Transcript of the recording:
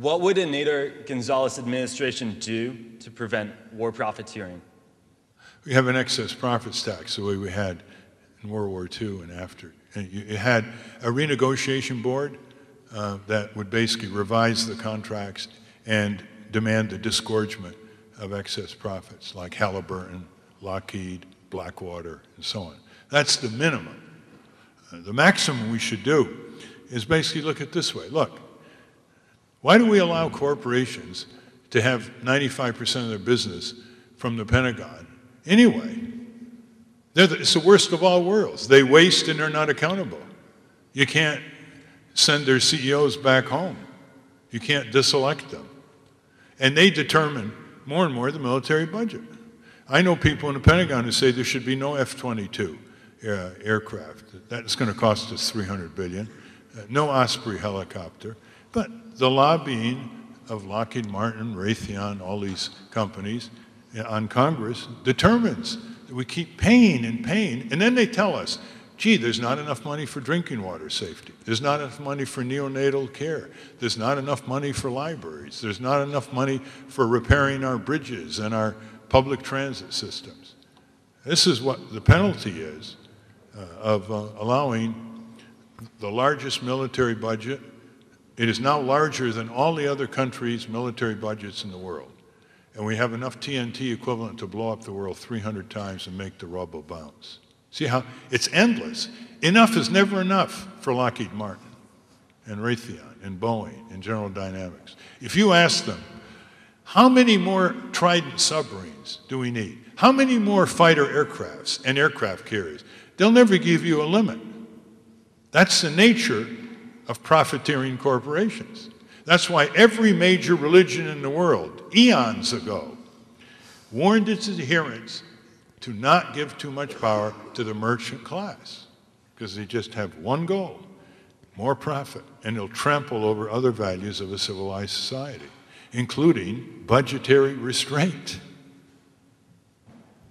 What would a Nader-Gonzalez administration do to prevent war profiteering? We have an excess profits tax the way we had in World War II and after. And you had a renegotiation board that would basically revise the contracts and demand the disgorgement of excess profits, like Halliburton, Lockheed, Blackwater, and so on. That's the minimum. The maximum we should do is basically look at it this way. Look, why do we allow corporations to have 95% of their business from the Pentagon anyway? It's the worst of all worlds. They waste and they're not accountable. You can't send their CEOs back home. You can't diselect them. And they determine more and more the military budget. I know people in the Pentagon who say there should be no F-22 aircraft. That's going to cost us $300 billion. No Osprey helicopter. But the lobbying of Lockheed Martin, Raytheon, all these companies on Congress determines that we keep paying and paying, and then they tell us, gee, there's not enough money for drinking water safety. There's not enough money for neonatal care. There's not enough money for libraries. There's not enough money for repairing our bridges and our public transit systems. This is what the penalty is of allowing the largest military budget. It is now larger than all the other countries' military budgets in the world. And we have enough TNT equivalent to blow up the world 300 times and make the rubble bounce. See how it's endless. Enough is never enough for Lockheed Martin and Raytheon and Boeing and General Dynamics. If you ask them, how many more Trident submarines do we need? How many more fighter aircrafts and aircraft carriers? They'll never give you a limit. That's the nature of profiteering corporations. That's why every major religion in the world, eons ago, warned its adherents to not give too much power to the merchant class, because they just have one goal, more profit, and they'll trample over other values of a civilized society, including budgetary restraint.